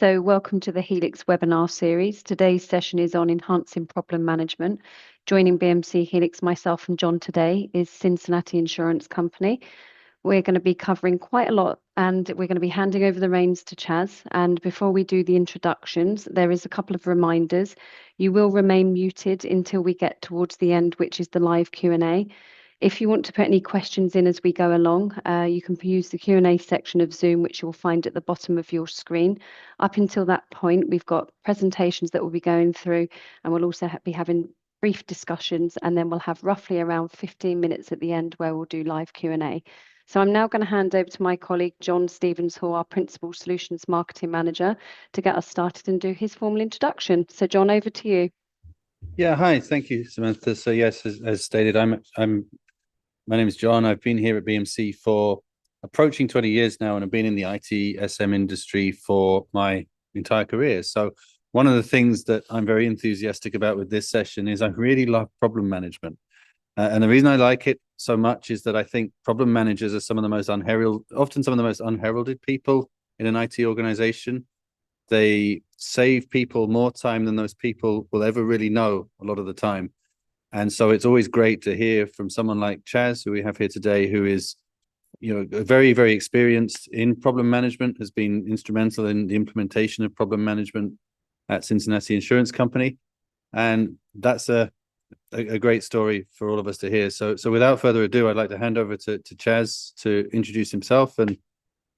So welcome to the Helix webinar series. Today's session is on enhancing problem management. Joining BMC Helix, myself and John today is Cincinnati Insurance Company. We're going to be covering quite a lot and we're going to be handing over the reins to Chas. And before we do the introductions, there is a couple of reminders. You will remain muted until we get towards the end, which is the live Q&A. If you want to put any questions in as we go along, you can use the Q&A section of Zoom, which you'll find at the bottom of your screen. Up until that point, we've got presentations that we'll be going through, and we'll also be having brief discussions, and then we'll have roughly around 15 minutes at the end where we'll do live Q&A. So I'm now going to hand over to my colleague, John Stevens-Hall, our Principal Solutions Marketing Manager, to get us started and do his formal introduction. So John, over to you. Yeah, hi, thank you, Samantha. So yes, as stated, my name is John. I've been here at BMC for approaching 20 years now, and I've been in the ITSM industry for my entire career. So one of the things that I'm very enthusiastic about with this session is I really love problem management. And the reason I like it so much is that I think problem managers are some of the most unheralded people in an IT organization. They save people more time than those people will ever really know a lot of the time. And so it's always great to hear from someone like Chas, who we have here today, who is, very, very experienced in problem management, has been instrumental in the implementation of problem management at Cincinnati Insurance Company. And that's a great story for all of us to hear. So without further ado, I'd like to hand over to Chas to introduce himself and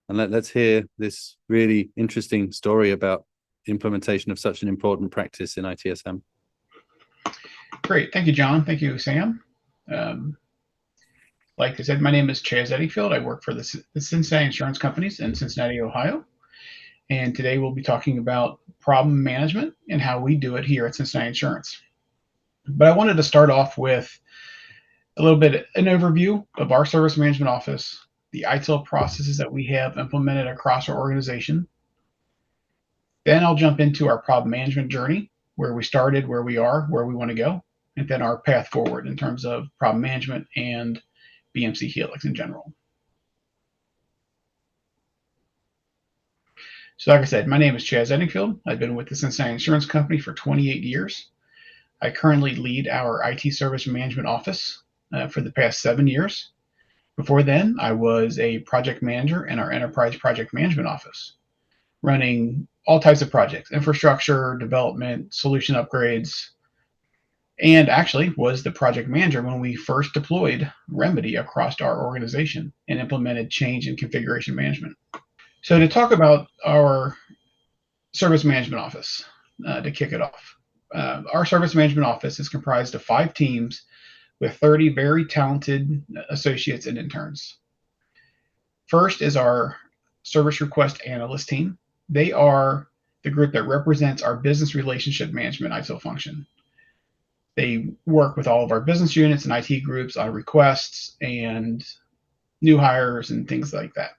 let's hear this really interesting story about the implementation of such an important practice in ITSM. Great. Thank you, John. Thank you, Sam. Like I said, my name is Chas Eddingfield. I work for the Cincinnati Insurance Companies in Cincinnati, Ohio. And today we'll be talking about problem management and how we do it here at Cincinnati Insurance. But I wanted to start off with a little bit an overview of our service management office, the ITIL processes that we have implemented across our organization. Then I'll jump into our problem management journey, where we started, where we are, where we want to go, and then our path forward in terms of problem management and BMC Helix in general. So like I said, my name is Chas Eddingfield. I've been with the Cincinnati Insurance Company for 28 years. I currently lead our IT service management office for the past 7 years. Before then, I was a project manager in our enterprise project management office, running all types of projects, infrastructure, development, solution upgrades, and actually was the project manager when we first deployed Remedy across our organization and implemented change and configuration management. So to talk about our service management office, to kick it off, our service management office is comprised of 5 teams with 30 very talented associates and interns. First is our service request analyst team. They are the group that represents our business relationship management ITIL function. They work with all of our business units and IT groups on requests and new hires and things like that.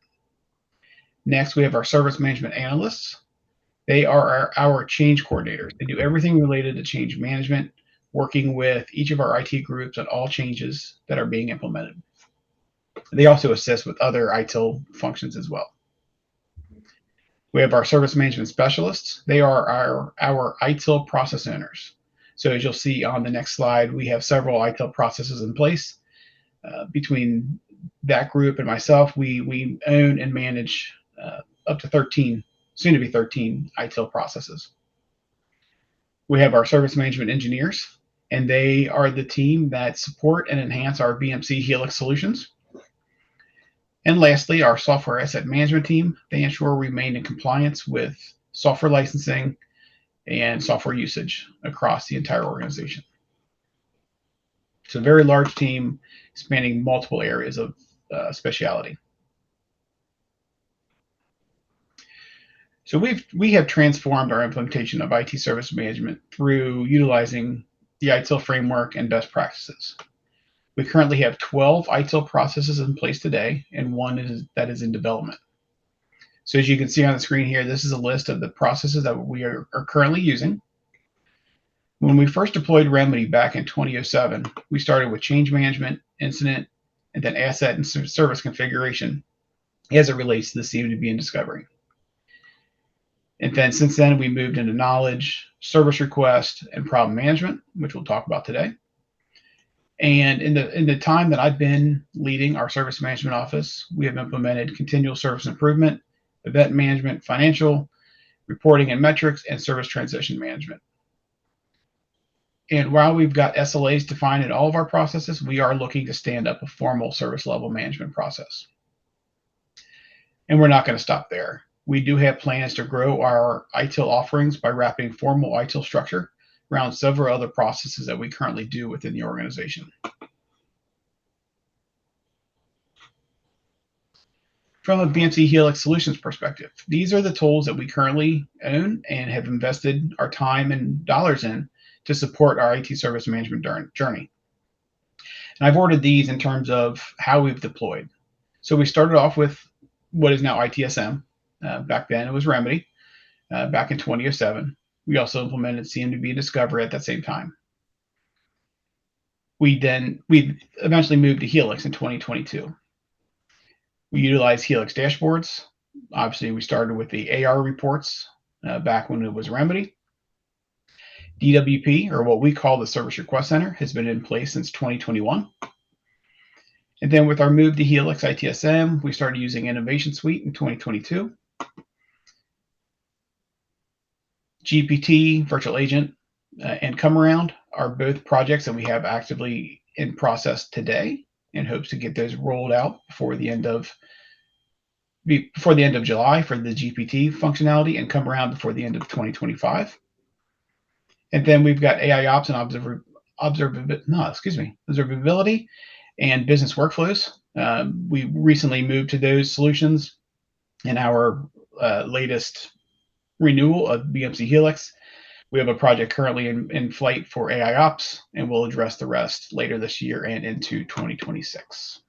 Next, we have our service management analysts. They are our change coordinators. They do everything related to change management, working with each of our IT groups on all changes that are being implemented. They also assist with other ITIL functions as well. We have our service management specialists. They are our ITIL process owners. So as you'll see on the next slide, we have several ITIL processes in place. Between that group and myself, we own and manage up to 13, soon to be 13 ITIL processes. We have our service management engineers, and they are the team that support and enhance our BMC Helix solutions. And lastly, our software asset management team. They ensure we remain in compliance with software licensing and software usage across the entire organization. It's a very large team spanning multiple areas of speciality. So we have transformed our implementation of IT service management through utilizing the ITIL framework and best practices. We currently have 12 ITIL processes in place today, and one that is in development. So as you can see on the screen here, this is a list of the processes that we are currently using. When we first deployed Remedy back in 2007, we started with change management, incident, and then asset and service configuration as it relates to the CMDB and discovery. And then since then, we moved into knowledge, service request, and problem management, which we'll talk about today. And in the time that I've been leading our service management office, we have implemented continual service improvement, event management, financial reporting and metrics, and service transition management. And while we've got SLAs defined in all of our processes, we are looking to stand up a formal service level management process. And we're not going to stop there. We do have plans to grow our ITIL offerings by wrapping formal ITIL structure around several other processes that we currently do within the organization. From a BMC Helix solutions perspective, these are the tools that we currently own and have invested our time and dollars in to support our IT service management journey. And I've ordered these in terms of how we've deployed. So we started off with what is now ITSM. Back then it was Remedy, back in 2007. We also implemented CMDB Discovery at that same time. We eventually moved to Helix in 2022. We utilize Helix dashboards. Obviously, we started with the AR reports back when it was Remedy. DWP, or what we call the Service Request Center, has been in place since 2021. And then with our move to Helix ITSM, we started using Innovation Suite in 2022. GPT, Virtual Agent, and Come Around are both projects that we have actively in process today, in hopes to get those rolled out before the end of July for the GPT functionality, and Come Around before the end of 2025. And then we've got AI Ops and observability and business workflows. We recently moved to those solutions in our latest renewal of BMC Helix. We have a project currently in flight for AI Ops, and we'll address the rest later this year and into 2026.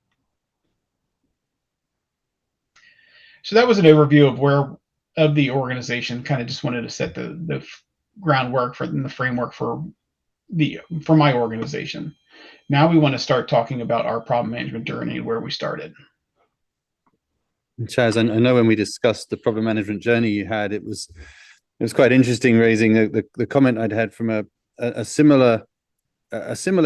So that was an overview of the organization. Kind of just wanted to set the groundwork and the framework for my organization. Now we want to start talking about our problem management journey and where we started. Chas, I know when we discussed the problem management journey you had, it was quite interesting raising the comment I'd had from a similar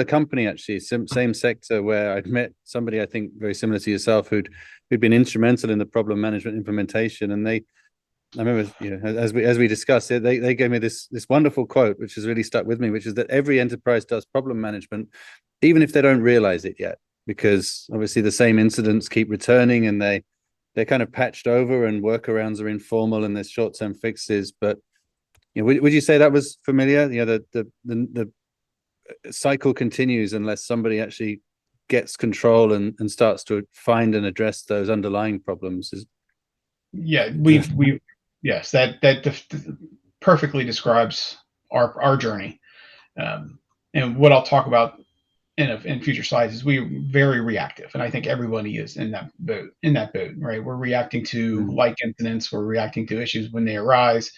company, actually, same sector, where I'd met somebody I think very similar to yourself who'd been instrumental in the problem management implementation. And I remember, as we discussed it, they gave me this wonderful quote, which has really stuck with me, which is that every enterprise does problem management, even if they don't realize it yet, because obviously the same incidents keep returning, and they're kind of patched over, and workarounds are informal, and there's short-term fixes. But would you say that was familiar? The cycle continues unless somebody actually gets control and starts to find and address those underlying problems. Yes, that perfectly describes our journey. And what I'll talk about in future slides is we're very reactive, and I think everybody is in that boat, right? We're reacting to like incidents, we're reacting to issues when they arise,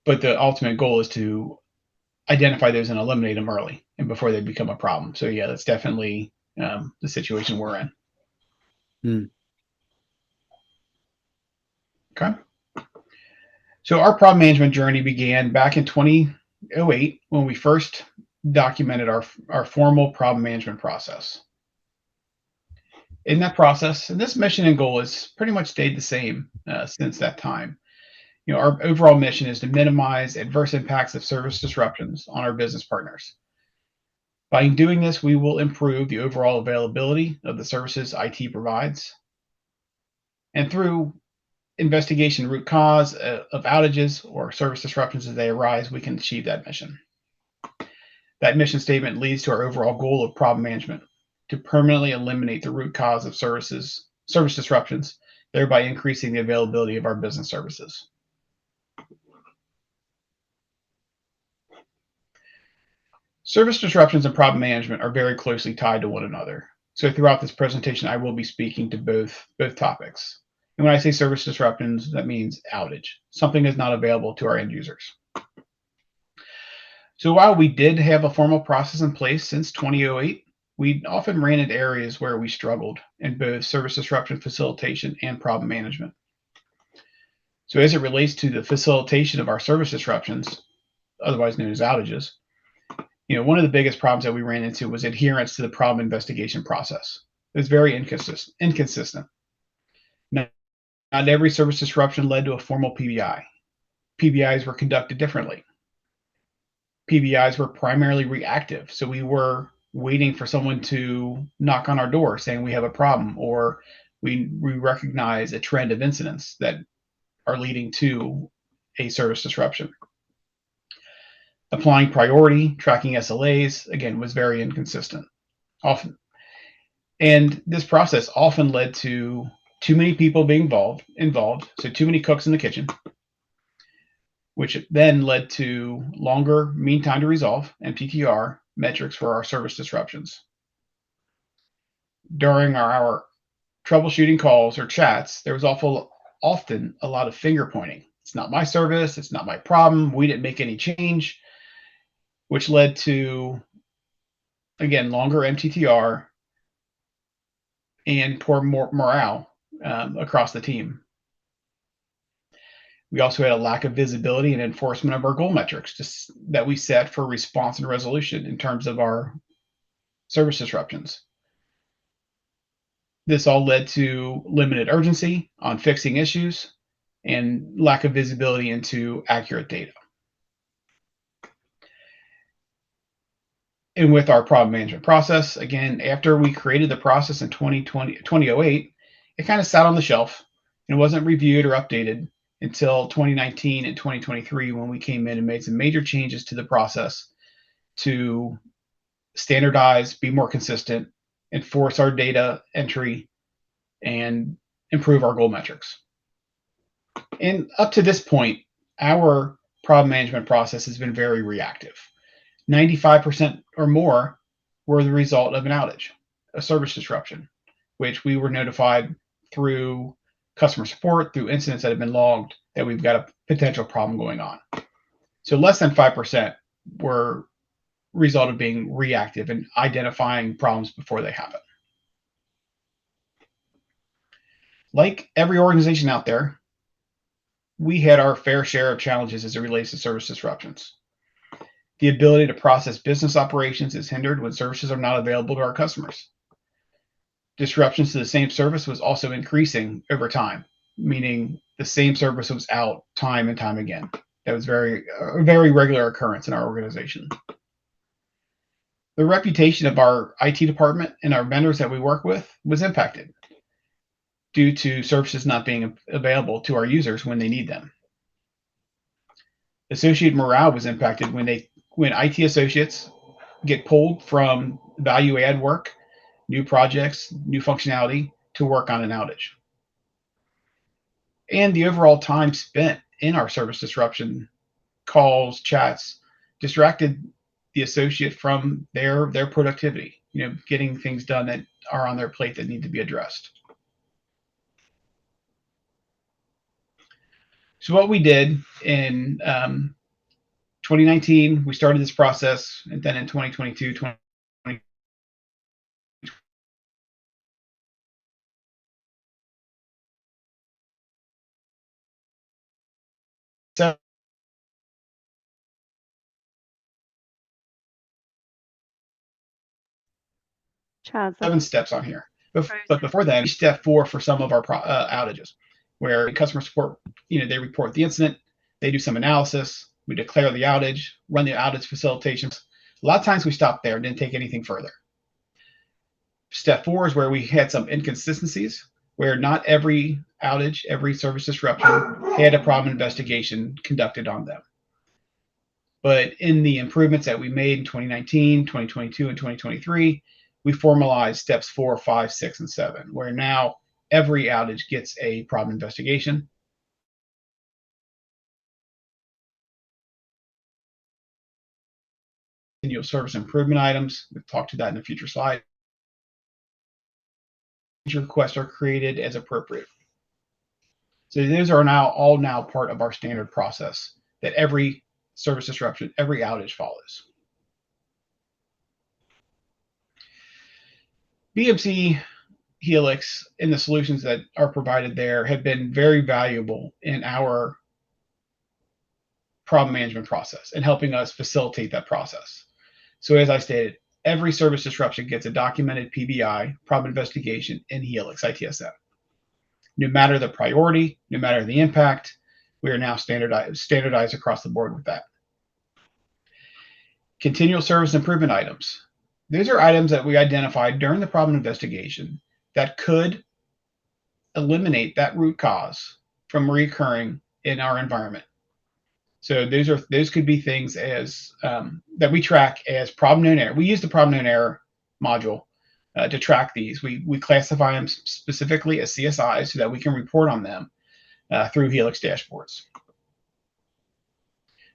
but the ultimate goal is to identify those and eliminate them early and before they become a problem. So yeah, that's definitely the situation we're in. Okay. So our problem management journey began back in 2008 when we first documented our formal problem management process. In that process, and this mission and goal has pretty much stayed the same since that time. Our overall mission is to minimize adverse impacts of service disruptions on our business partners. By doing this, we will improve the overall availability of the services IT provides. And through investigation root cause of outages or service disruptions as they arise, we can achieve that mission. That mission statement leads to our overall goal of problem management, to permanently eliminate the root cause of service disruptions, thereby increasing the availability of our business services. Service disruptions and problem management are very closely tied to one another. So throughout this presentation, I will be speaking to both topics. And when I say service disruptions, that means outage. Something is not available to our end users. So while we did have a formal process in place since 2008, we often ran into areas where we struggled in both service disruption facilitation and problem management. So as it relates to the facilitation of our service disruptions, otherwise known as outages, one of the biggest problems that we ran into was adherence to the problem investigation process. It was very inconsistent. Not every service disruption led to a formal PBI. PBIs were conducted differently. PBIs were primarily reactive, so we were waiting for someone to knock on our door saying we have a problem, or we recognize a trend of incidents that are leading to a service disruption. Applying priority, tracking SLAs, again, was very inconsistent often. And this process often led to too many people being involved, so too many cooks in the kitchen, which then led to longer mean time to resolve, MTTR, metrics for our service disruptions. During our troubleshooting calls or chats, there was often a lot of finger pointing. It's not my service, it's not my problem, we didn't make any change, which led to, again, longer MTTR and poor morale across the team. We also had a lack of visibility and enforcement of our goal metrics that we set for response and resolution in terms of our service disruptions. This all led to limited urgency on fixing issues and lack of visibility into accurate data. And with our problem management process, again, after we created the process in 2008, it kind of sat on the shelf and wasn't reviewed or updated until 2019 and 2023, when we came in and made some major changes to the process to standardize, be more consistent, enforce our data entry, and improve our goal metrics. And up to this point, our problem management process has been very reactive. 95% or more were the result of an outage, a service disruption, which we were notified through customer support, through incidents that have been logged, that we've got a potential problem going on. So less than 5% were result of being reactive and identifying problems before they happen. Like every organization out there, we had our fair share of challenges as it relates to service disruptions. The ability to process business operations is hindered when services are not available to our customers. Disruptions to the same service was also increasing over time, meaning the same service was out time and time again. That was a very regular occurrence in our organization. The reputation of our IT department and our vendors that we work with was impacted due to services not being available to our users when they need them. Associate morale was impacted when IT associates get pulled from value add work, new projects, new functionality to work on an outage. And the overall time spent in our service disruption calls, chats, distracted the associate from their productivity, getting things done that are on their plate that need to be addressed. So what we did in 2019, we started this process, and then in 2022, 7 steps on here. But before then, step 4 for some of our outages, where customer support, they report the incident, they do some analysis, we declare the outage, run the outage facilitations. A lot of times we stopped there and didn't take anything further. Step 4 is where we had some inconsistencies, where not every outage, every service disruption had a problem investigation conducted on them. But in the improvements that we made in 2019, 2022, and 2023, we formalized steps 4, 5, 6, and 7, where now every outage gets a problem investigation. Continual service improvement items. We'll talk to that in a future slide. Requests are created as appropriate. So those are all now part of our standard process that every service disruption, every outage follows. BMC Helix and the solutions that are provided there have been very valuable in our problem management process and helping us facilitate that process. So as I stated, every service disruption gets a documented PBI, problem investigation, in Helix ITSM. No matter the priority, no matter the impact, we are now standardized across the board with that. Continual service improvement items. These are items that we identified during the problem investigation that could eliminate that root cause from recurring in our environment. So those could be things as that we track as problem known error. We use the problem known error module to track these. We classify them specifically as CSIs so that we can report on them through Helix dashboards.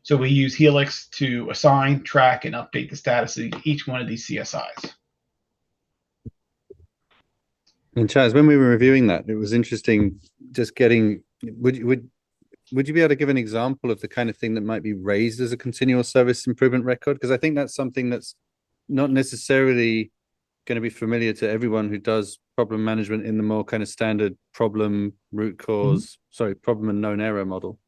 So we use Helix to assign, track, and update the status of each one of these CSIs. And Chas, when we were reviewing that, it was interesting just getting, would you be able to give an example of the kind of thing that might be raised as a continuous service improvement record? Because I think that's something that's not necessarily going to be familiar to everyone who does problem management in the more kind of standard problem root cause, problem and known error model.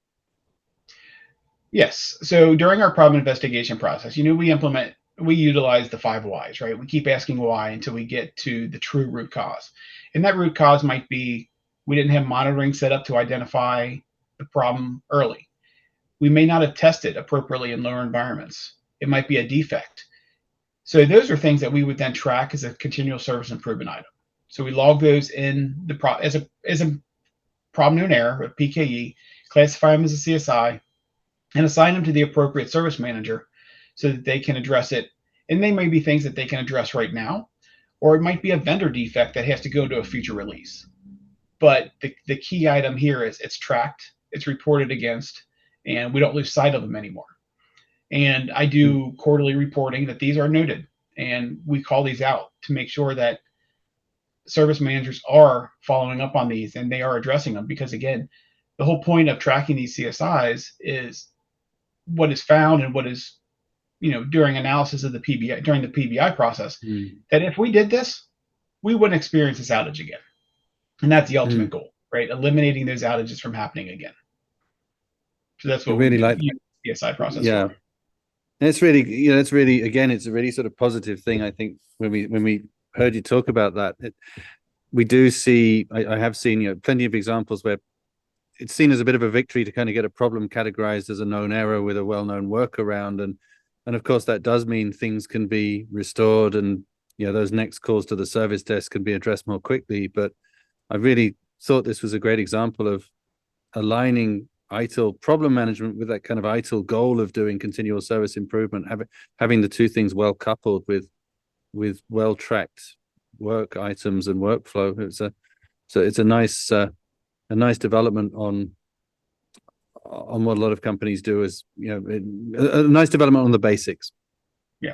Yes. So during our problem investigation process, we utilize the 5 whys, right? We keep asking why until we get to the true root cause. And that root cause might be we didn't have monitoring set up to identify the problem early. We may not have tested appropriately in lower environments. It might be a defect. So those are things that we would then track as a continual service improvement item. So we log those in as a problem known error, a PKE, classify them as a CSI, and assign them to the appropriate service manager so that they can address it. And they may be things that they can address right now, or it might be a vendor defect that has to go to a future release. But the key item here is it's tracked, it's reported against, and we don't lose sight of them anymore. And I do quarterly reporting that these are noted, and we call these out to make sure that service managers are following up on these and they are addressing them. Because again, the whole point of tracking these CSIs is what is found and what is, during analysis of the PBI, during the PBI process, that if we did this, we wouldn't experience this outage again. And that's the ultimate goal, right? Eliminating those outages from happening again. So that's what we really like the CSI process. Yeah. For. And it's really, again, it's a really sort of positive thing. I think when we heard you talk about that, we do see, I have seen, plenty of examples where it's seen as a bit of a victory to kind of get a problem categorized as a known error with a well-known workaround. And of course, that does mean things can be restored and, those next calls to the service desk can be addressed more quickly. But I really thought this was a great example of aligning ITIL problem management with that kind of ITIL goal of doing continual service improvement, having the two things well coupled with well-tracked work items and workflow. It's a nice development on what a lot of companies do, is a nice development on the basics. Yeah,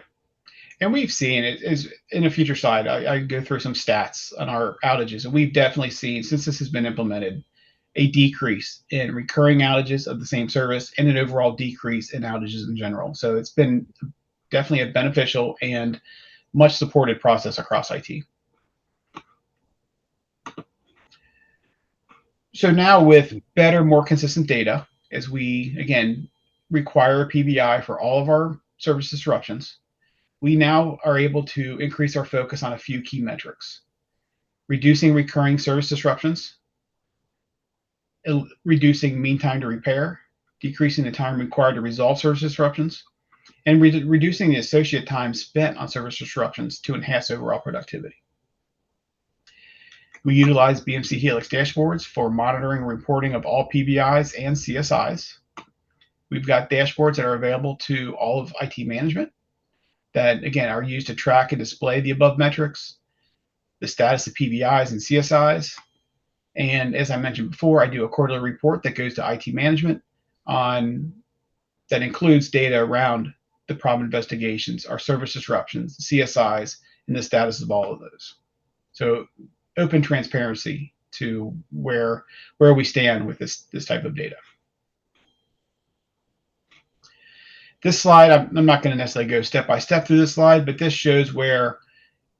and we've seen it is in a future slide. I go through some stats on our outages, and we've definitely seen, since this has been implemented, a decrease in recurring outages of the same service and an overall decrease in outages in general. So it's been definitely a beneficial and much supported process across IT. So now with better, more consistent data, as we, again, require a PBI for all of our service disruptions, we now are able to increase our focus on a few key metrics: reducing recurring service disruptions, reducing mean time to repair, decreasing the time required to resolve service disruptions, and reducing the associated time spent on service disruptions to enhance overall productivity. We utilize BMC Helix dashboards for monitoring and reporting of all PBIs and CSIs. We've got dashboards that are available to all of IT management that, again, are used to track and display the above metrics, the status of PBIs and CSIs. And as I mentioned before, I do a quarterly report that goes to IT management that includes data around the problem investigations, our service disruptions, the CSIs, and the status of all of those. So open transparency to where we stand with this type of data. This slide, I'm not going to necessarily go step by step through this slide, but this shows where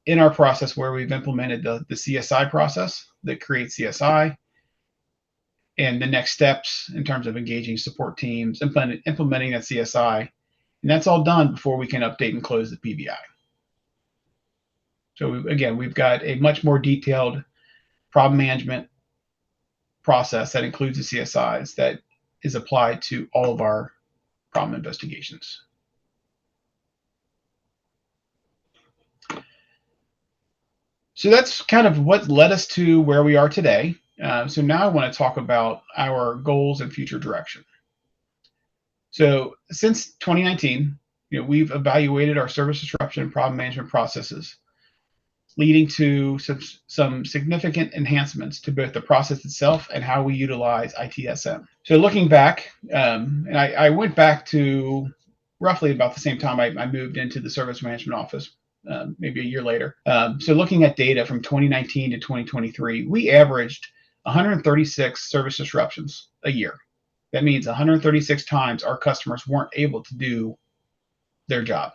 in our process where we've implemented the CSI process that creates CSI and the next steps in terms of engaging support teams, implementing that CSI. And that's all done before we can update and close the PBI. So we've got a much more detailed problem management process that includes the CSIs that is applied to all of our problem investigations. So that's kind of what led us to where we are today. So now I want to talk about our goals and future direction. So since 2019, we've evaluated our service disruption and problem management processes, leading to some significant enhancements to both the process itself and how we utilize ITSM. So looking back, and I went back to roughly about the same time I moved into the service management office, maybe a year later. So looking at data from 2019 to 2023, we averaged 136 service disruptions a year. That means 136 times our customers weren't able to do their job.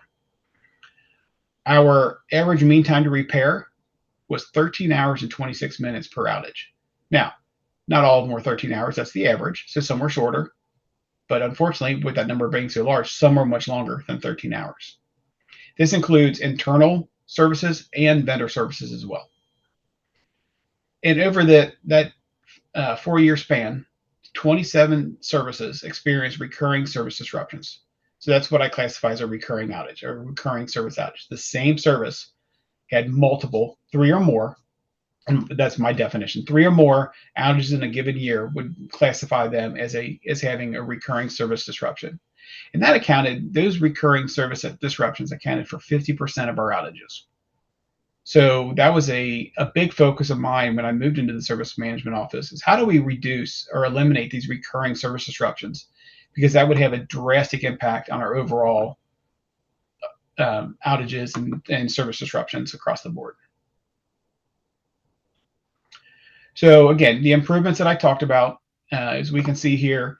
Our average mean time to repair was 13 hours and 26 minutes per outage. Now, not all of them were 13 hours. That's the average. So some were shorter. But unfortunately, with that number being so large, some were much longer than 13 hours. This includes internal services and vendor services as well. And over that 4-year span, 27 services experienced recurring service disruptions. So that's what I classify as a recurring outage or recurring service outage. The same service had multiple, 3 or more, and that's my definition, 3 or more outages in a given year would classify them as having a recurring service disruption. And those recurring service disruptions accounted for 50% of our outages. So that was a big focus of mine when I moved into the service management office, is how do we reduce or eliminate these recurring service disruptions? Because that would have a drastic impact on our overall outages and service disruptions across the board. So again, the improvements that I talked about, as we can see here,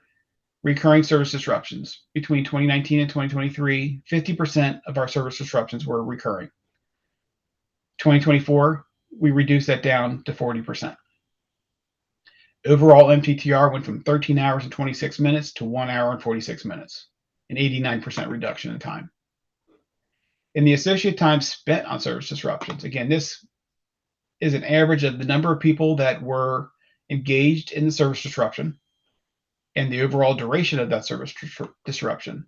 recurring service disruptions. Between 2019 and 2023, 50% of our service disruptions were recurring. 2024, we reduced that down to 40%. Overall MTTR went from 13 hours and 26 minutes to 1 hour and 46 minutes, an 89% reduction in time. And the associated time spent on service disruptions, again, this is an average of the number of people that were engaged in the service disruption, and the overall duration of that service disruption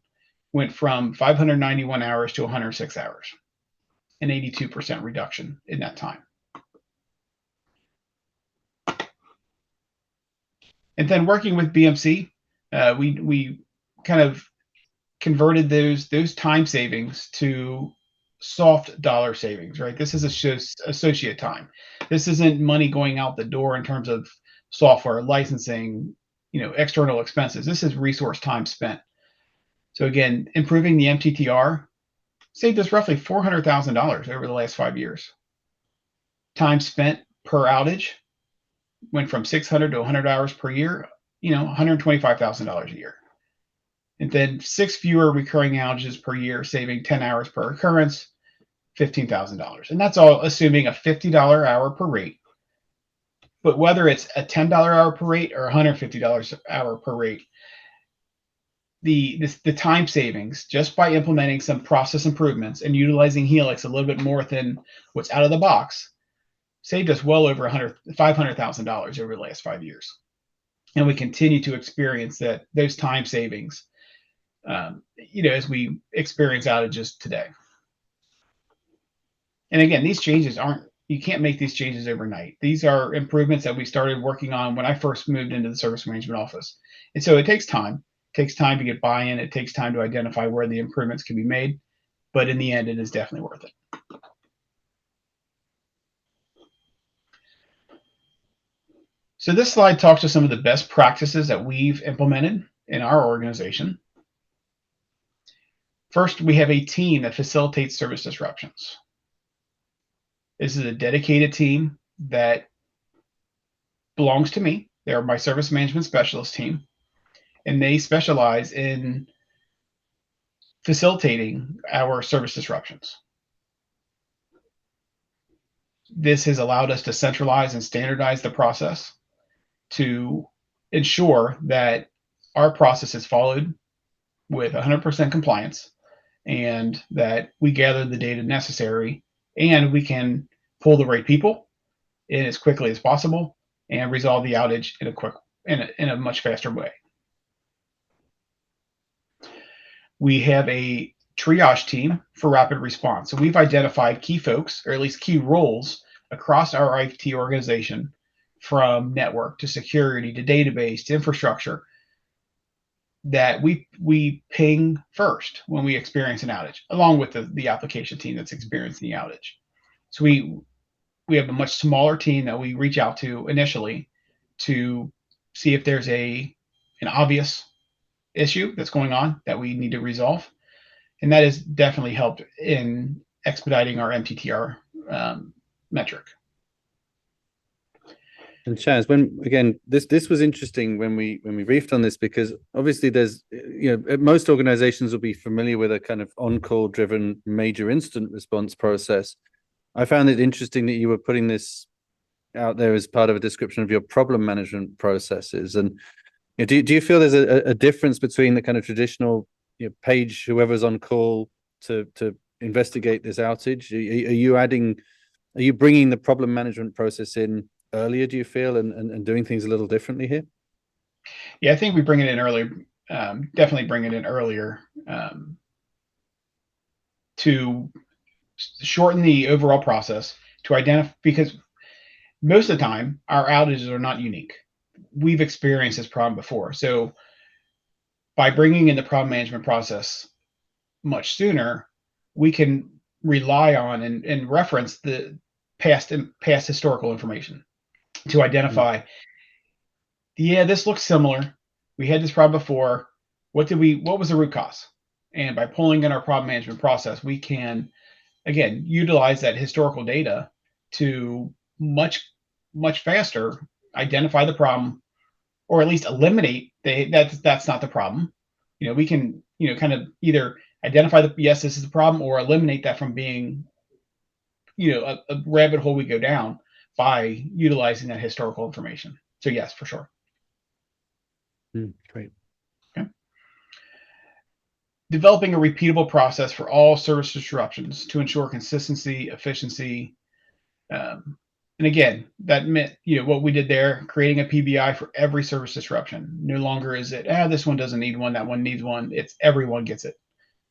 went from 591 hours to 106 hours, an 82% reduction in that time. And then working with BMC, we kind of converted those time savings to soft dollar savings, right? This is associate time. This isn't money going out the door in terms of software licensing, external expenses. This is resource time spent. So again, improving the MTTR saved us roughly $400,000 over the last 5 years. Time spent per outage went from 600 to 100 hours per year, $125,000 a year. And then 6 fewer recurring outages per year, saving 10 hours per occurrence, $15,000. And that's all assuming a $50 hour per rate. But whether it's a $10 hour per rate or $150 hour per rate, the time savings just by implementing some process improvements and utilizing Helix a little bit more than what's out of the box saved us well over $500,000 over the last 5 years. And we continue to experience those time savings, as we experience outages today. And again, these changes you can't make these changes overnight. These are improvements that we started working on when I first moved into the service management office. And so it takes time. It takes time to get buy-in. It takes time to identify where the improvements can be made. But in the end, it is definitely worth it. So this slide talks to some of the best practices that we've implemented in our organization. First, we have a team that facilitates service disruptions. This is a dedicated team that belongs to me. They're my service management specialist team, and they specialize in facilitating our service disruptions. This has allowed us to centralize and standardize the process to ensure that our process is followed with 100% compliance, and that we gather the data necessary, and we can pull the right people in as quickly as possible and resolve the outage in a much faster way. We have a triage team for rapid response. So we've identified key folks, or at least key roles, across our IT organization, from network to security to database to infrastructure, that we ping first when we experience an outage, along with the application team that's experiencing the outage. So we have a much smaller team that we reach out to initially to see if there's an obvious issue that's going on that we need to resolve. And that has definitely helped in expediting our MTTR metric. And Chas, this was interesting when we briefed on this, because obviously there's, most organizations will be familiar with a kind of on-call driven major incident response process. I found it interesting that you were putting this out there as part of a description of your problem management processes. And do you feel there's a difference between the kind of traditional page whoever's on call to investigate this outage? Are you bringing the problem management process in earlier, do you feel, and doing things a little differently here? Yeah, I think we bring it in earlier, definitely bring it in earlier, to shorten the overall process, to identify, because most of the time our outages are not unique. We've experienced this problem before. So by bringing in the problem management process much sooner, we can rely on and reference the past historical information to identify, yeah, this looks similar. We had this problem before. What was the root cause? And by pulling in our problem management process, we can, again, utilize that historical data to much faster identify the problem, or at least eliminate that's not the problem. We can, kind of either identify yes, this is the problem, or eliminate that from being, a rabbit hole we go down by utilizing that historical information. So yes, for sure. Great. Okay. Developing a repeatable process for all service disruptions to ensure consistency, efficiency. And again, that meant, what we did there, creating a PBI for every service disruption. No longer is it, this one doesn't need one, that one needs one. It's everyone gets it.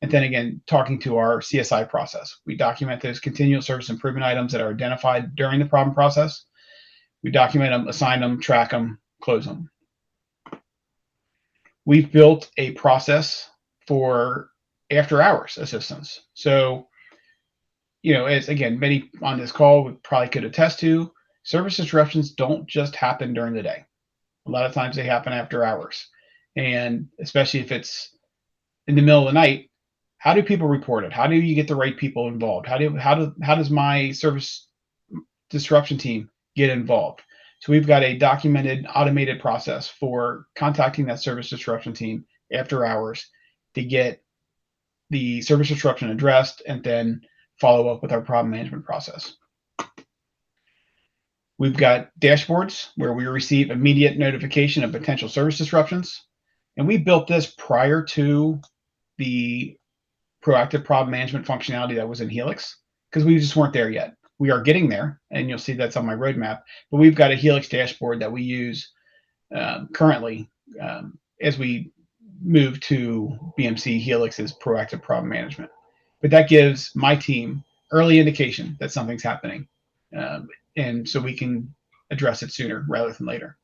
And then again, talking to our CSI process, we document those continual service improvement items that are identified during the problem process. We document them, assign them, track them, close them. We've built a process for after hours assistance. So, as again, many on this call we probably could attest to, service disruptions don't just happen during the day. A lot of times they happen after hours. And especially if it's in the middle of the night, how do people report it? How do you get the right people involved? How does my service disruption team get involved? So we've got a documented, automated process for contacting that service disruption team after hours to get the service disruption addressed and then follow up with our problem management process. We've got dashboards where we receive immediate notification of potential service disruptions. And we built this prior to the proactive problem management functionality that was in Helix, because we just weren't there yet. We are getting there, and you'll see that's on my roadmap. But we've got a Helix dashboard that we use currently as we move to BMC Helix's proactive problem management. But that gives my team early indication that something's happening, and so we can address it sooner rather than later.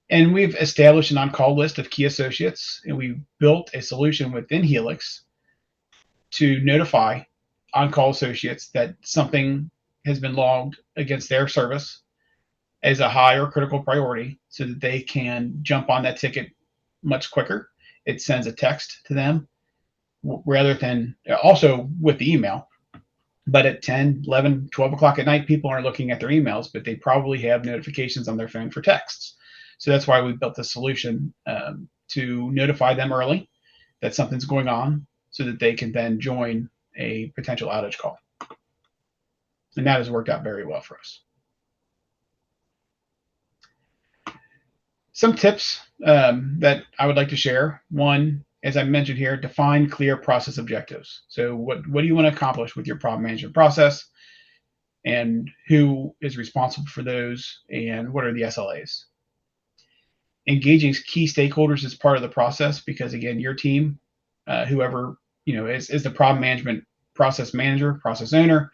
And we've established an on-call list of key associates, and we've built a solution within Helix to notify on-call associates that something has been logged against their service as a high or critical priority, so that they can jump on that ticket much quicker. It sends a text to them rather than, also with the email, but at 10, 11, 12 o'clock at night, people aren't looking at their emails, but they probably have notifications on their phone for texts. So that's why we built this solution to notify them early that something's going on, so that they can then join a potential outage call. And that has worked out very well for us. Some tips that I would like to share. One, as I mentioned here, define clear process objectives. So what do you want to accomplish with your problem management process, and who is responsible for those, and what are the SLAs? Engaging key stakeholders is part of the process, because again, your team, whoever is the problem management process manager, process owner,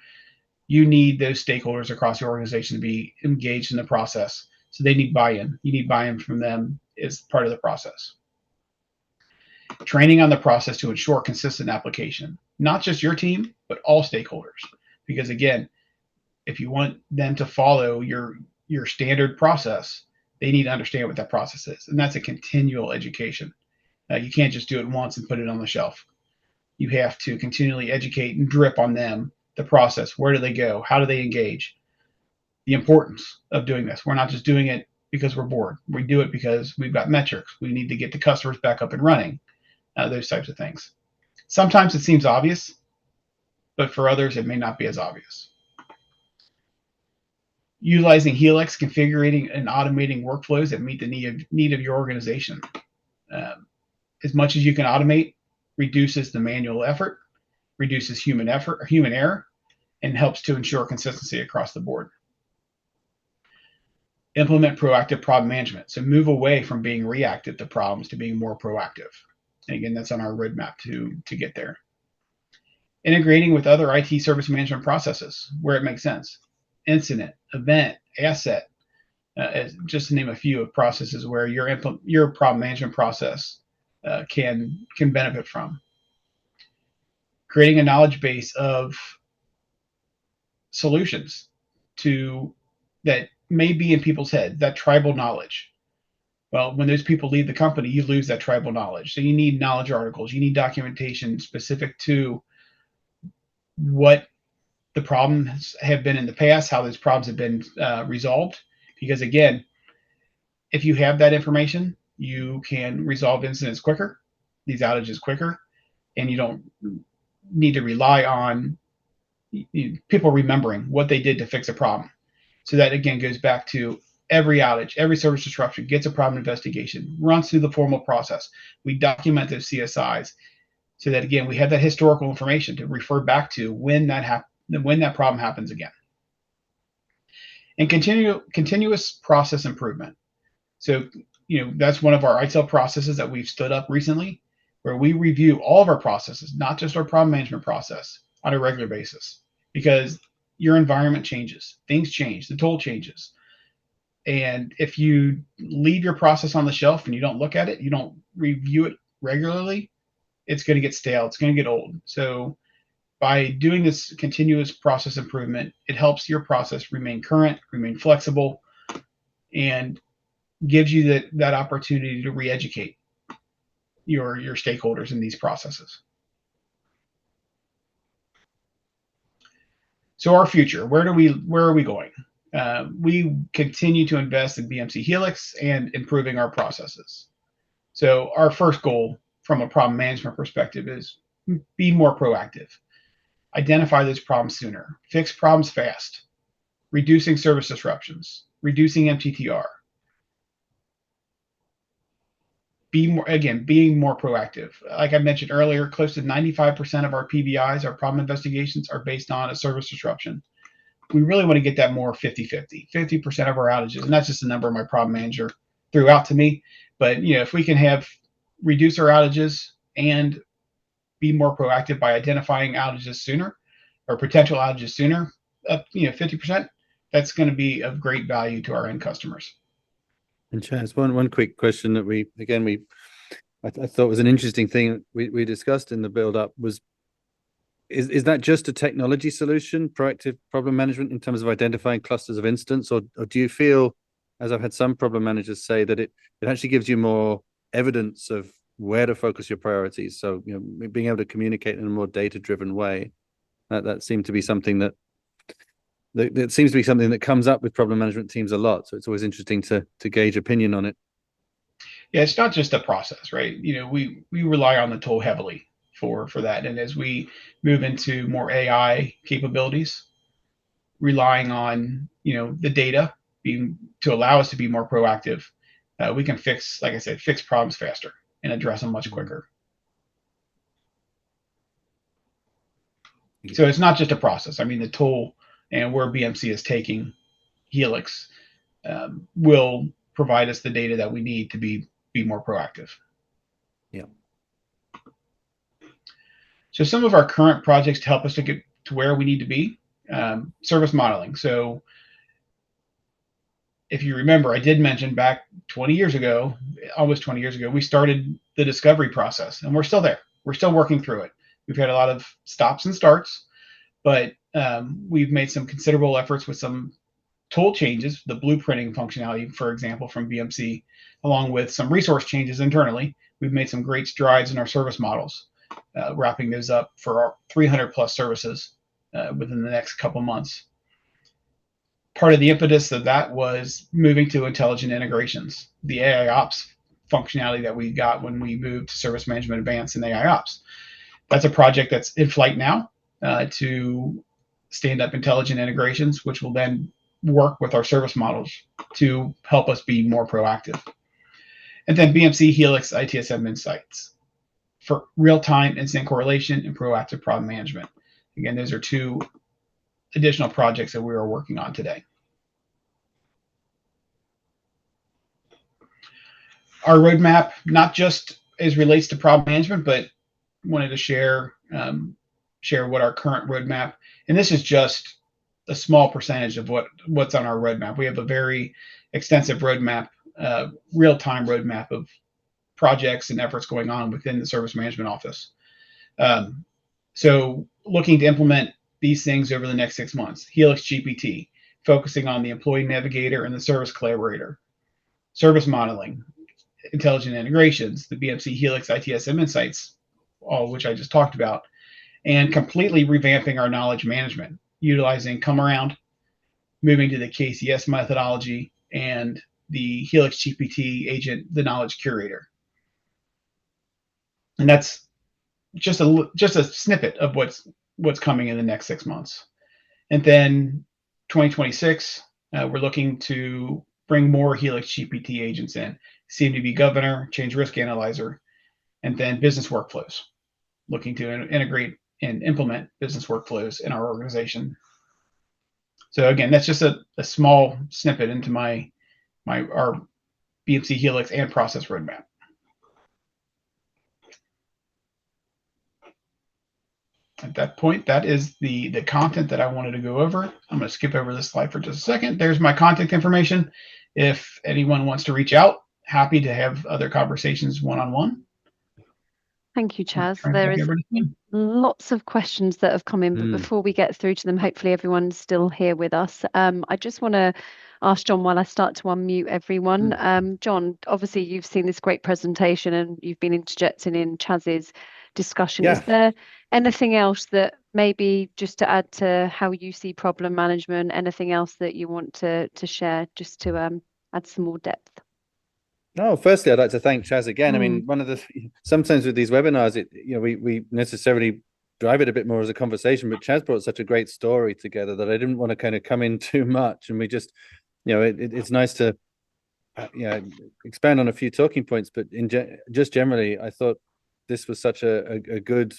you need those stakeholders across the organization to be engaged in the process. So they need buy-in. You need buy-in from them as part of the process. Training on the process to ensure consistent application, not just your team, but all stakeholders. Because again, if you want them to follow your standard process, they need to understand what that process is. And that's a continual education. You can't just do it once and put it on the shelf. You have to continually educate and drip on them the process. Where do they go? How do they engage? The importance of doing this. We're not just doing it because we're bored. We do it because we've got metrics. We need to get the customers back up and running, those types of things. Sometimes it seems obvious, but for others, it may not be as obvious. Utilizing Helix, configuring and automating workflows that meet the need of your organization. As much as you can automate, reduces the manual effort, reduces human error, and helps to ensure consistency across the board. Implement proactive problem management. So move away from being reactive to problems to being more proactive. And again, that's on our roadmap to get there. Integrating with other IT service management processes where it makes sense. Incident, event, asset, just to name a few of processes where your problem management process can benefit from. Creating a knowledge base of solutions that may be in people's head, that tribal knowledge. Well, when those people leave the company, you lose that tribal knowledge. So you need knowledge articles, you need documentation specific to what the problems have been in the past, how those problems have been resolved. Because again, if you have that information, you can resolve incidents quicker, these outages quicker, and you don't need to rely on people remembering what they did to fix a problem. So that again goes back to every outage, every service disruption gets a problem investigation, runs through the formal process. We document those CSIs so that again we have that historical information to refer back to when that problem happens again. And continuous process improvement. So that's one of our ITIL processes that we've stood up recently, where we review all of our processes, not just our problem management process, on a regular basis, because your environment changes, things change, the tool changes. And if you leave your process on the shelf and you don't look at it, you don't review it regularly, it's going to get stale, it's going to get old. So by doing this continuous process improvement, it helps your process remain current, remain flexible, and gives you that opportunity to re-educate your stakeholders in these processes. So our future, where are we going? We continue to invest in BMC Helix and improving our processes. So our first goal from a problem management perspective is be more proactive. Identify those problems sooner. Fix problems fast. Reducing service disruptions. Reducing MTTR. Being more proactive. Like I mentioned earlier, close to 95% of our PBIs, our problem investigations, are based on a service disruption. We really want to get that more 50-50, 50% of our outages, and that's just the number my problem manager threw out to me. But if we can reduce our outages and be more proactive by identifying outages sooner or potential outages sooner, up 50%, that's going to be of great value to our end customers. And Chas, one quick question that I thought was an interesting thing we discussed in the build-up was, is that just a technology solution, proactive problem management, in terms of identifying clusters of incidents, or do you feel, as I've had some problem managers say, that it actually gives you more evidence of where to focus your priorities? So being able to communicate in a more data-driven way, that seemed to be something that seems to be something that comes up with problem management teams a lot. So it's always interesting to gauge opinion on it. Yeah, it's not just a process, right? We rely on the tool heavily for that. And as we move into more AI capabilities, relying on, the data being to allow us to be more proactive, we can fix, like I said, fix problems faster and address them much quicker. So it's not just a process. I mean, the tool and where BMC is taking Helix will provide us the data that we need to be more proactive. Yeah. So some of our current projects to help us to get to where we need to be, service modeling. So if you remember, I did mention back 20 years ago, almost 20 years ago, we started the discovery process, and we're still there. We're still working through it. We've had a lot of stops and starts, but we've made some considerable efforts with some tool changes, the blueprinting functionality, for example, from BMC, along with some resource changes internally. We've made some great strides in our service models, wrapping those up for our 300 plus services within the next couple months. Part of the impetus of that was moving to intelligent integrations, the AI Ops functionality that we got when we moved to Service Management Advanced and AI Ops. That's a project that's in flight now to stand up intelligent integrations, which will then work with our service models to help us be more proactive. And then BMC Helix ITSM Insights for real-time instant correlation and proactive problem management. Again, those are two additional projects that we are working on today. Our roadmap, not just as relates to problem management, but wanted to share what our current roadmap, and this is just a small percentage of what's on our roadmap. We have a very extensive roadmap, real-time roadmap of projects and efforts going on within the Service Management Office. So looking to implement these things over the next 6 months. Helix GPT, focusing on the Employee Navigator and the Service Collaborator. Service modeling, intelligent integrations, the BMC Helix ITSM Insights, all which I just talked about, and completely revamping our knowledge management, utilizing Come Around, moving to the KCS methodology, and the Helix GPT agent, the Knowledge Curator. And that's just a snippet of what's coming in the next 6 months. And then 2026, we're looking to bring more Helix GPT agents in, CMDB Governor, Change Risk Analyzer, and then business workflows, looking to integrate and implement business workflows in our organization. So again, that's just a small snippet into our BMC Helix and process roadmap. At that point, that is the content that I wanted to go over. I'm going to skip over this slide for just a second. There's my contact information. If anyone wants to reach out, happy to have other conversations one-on-one. Thank you, Chas. There is lots of questions that have come in, but before we get through to them, hopefully everyone's still here with us. I just want to ask John while I start to unmute everyone. John, obviously you've seen this great presentation and you've been interjecting in Chas's discussion. Yeah. Is there anything else that maybe just to add to how you see problem management, anything else that you want to share just to add some more depth? No, firstly, I'd like to thank Chas again. I mean, sometimes with these webinars, we necessarily drive it a bit more as a conversation, but Chas brought such a great story together that I didn't want to kind of come in too much. And we just, it's nice to, expand on a few talking points, but just generally, I thought this was such a good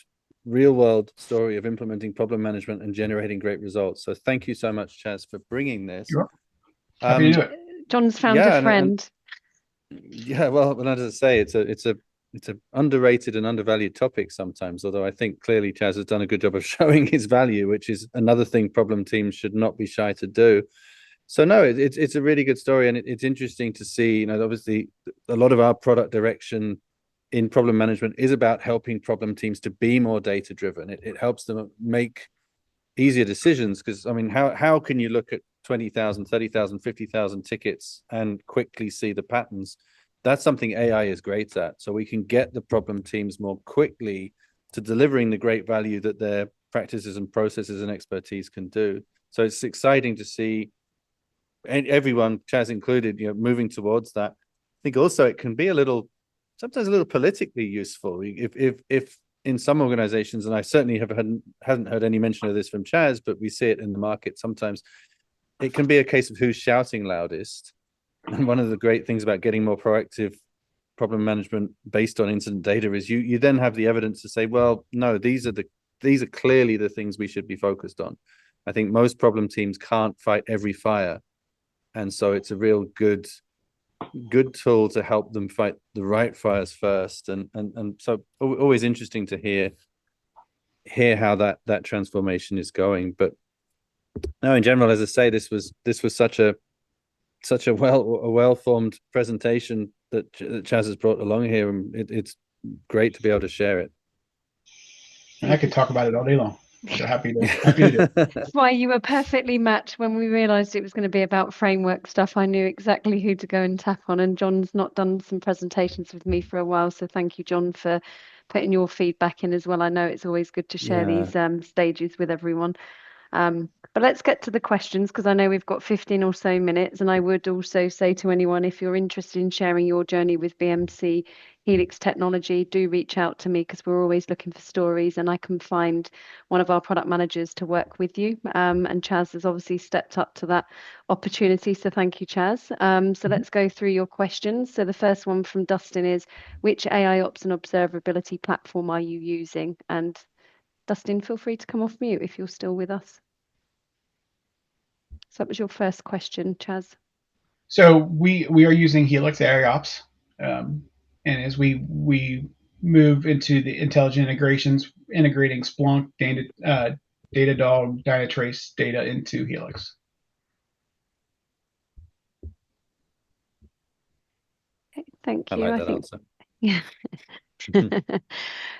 real world story of implementing problem management and generating great results. So thank you so much, Chas, for bringing this. Sure. Happy to do it. John's found a friend. Yeah, well, as I say, it's a underrated and undervalued topic sometimes, although I think clearly Chas has done a good job of showing his value, which is another thing problem teams should not be shy to do. So no, it's a really good story, and it's interesting to see, obviously a lot of our product direction in problem management is about helping problem teams to be more data driven. It helps them make easier decisions, because I mean, how can you look at 20,000, 30,000, 50,000 tickets and quickly see the patterns? That's something AI is great at. So we can get the problem teams more quickly to delivering the great value that their practices and processes and expertise can do. So it's exciting to see everyone, Chas included, moving towards that. I think also it can be sometimes a little politically useful. If in some organizations, and I certainly hadn't heard any mention of this from Chas, but we see it in the market sometimes, it can be a case of who's shouting loudest. And one of the great things about getting more proactive problem management based on incident data is you then have the evidence to say, well, no, these are clearly the things we should be focused on. I think most problem teams can't fight every fire, and so it's a real good tool to help them fight the right fires first. And so always interesting to hear how that transformation is going. But no, in general, as I say, this was such a well-formed presentation that Chas has brought along here, and it's great to be able to share it. And I could talk about it all day long. So happy to do it. That's why you were perfectly matched. When we realized it was going to be about framework stuff, I knew exactly who to go and tap on. And John's not done some presentations with me for a while, so thank you, John, for putting your feedback in as well. I know it's always good to share these stages with everyone. But let's get to the questions, because I know we've got 15 or so minutes, and I would also say to anyone, if you're interested in sharing your journey with BMC Helix technology, do reach out to me, because we're always looking for stories, and I can find one of our product managers to work with you. And Chas has obviously stepped up to that opportunity, so thank you, Chas. So let's go through your questions. So the first one from Dustin is, which AI ops and observability platform are you using? And Dustin, feel free to come off mute if you're still with us. So that was your first question, Chas. So we are using Helix AI Ops, and as we move into the intelligent integrations, integrating Splunk, Datadog, Dynatrace data into Helix. Okay, thank you. I like that answer. Yeah.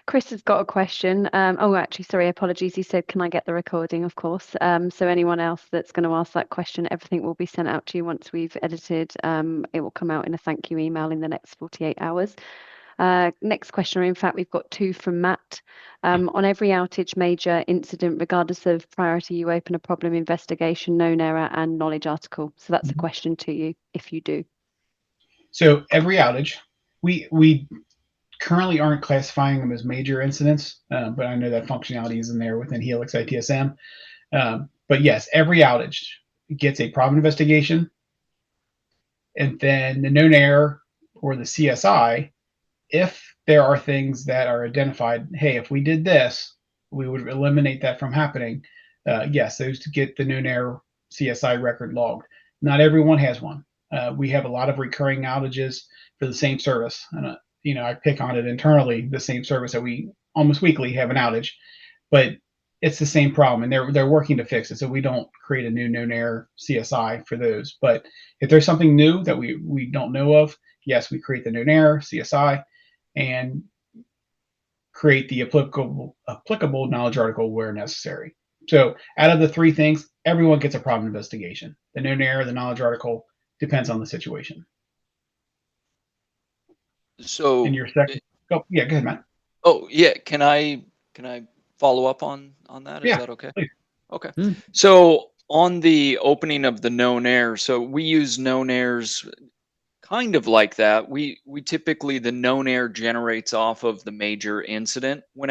Chris has got a question. Oh, actually, sorry, apologies. He said, can I get the recording? Of course. So anyone else that's going to ask that question, everything will be sent out to you once we've edited. It will come out in a thank you email in the next 48 hours. Next question, or in fact, we've got two from Matt. On every outage, major incident, regardless of priority, you open a problem investigation, known error, and knowledge article. So that's a question to you, if you do. So every outage, we currently aren't classifying them as major incidents, but I know that functionality is in there within Helix ITSM. But yes, every outage gets a problem investigation, and then the known error or the CSI, if there are things that are identified, hey, if we did this, we would eliminate that from happening. Yes, those to get the known error CSI record logged. Not everyone has one. We have a lot of recurring outages for the same service, and I pick on it internally, the same service that we almost weekly have an outage, but it's the same problem, and they're working to fix it. So we don't create a new known error CSI for those. But if there's something new that we don't know of, yes, we create the known error CSI and create the applicable knowledge article where necessary. So out of the three things, everyone gets a problem investigation. The known error, the knowledge article, depends on the situation. So in your second, go ahead, Matt. Oh yeah, can I follow up on that? Is that okay? Please. Okay. So on the opening of the known error, so we use known errors kind of like that. We typically, the known error generates off of the major incident when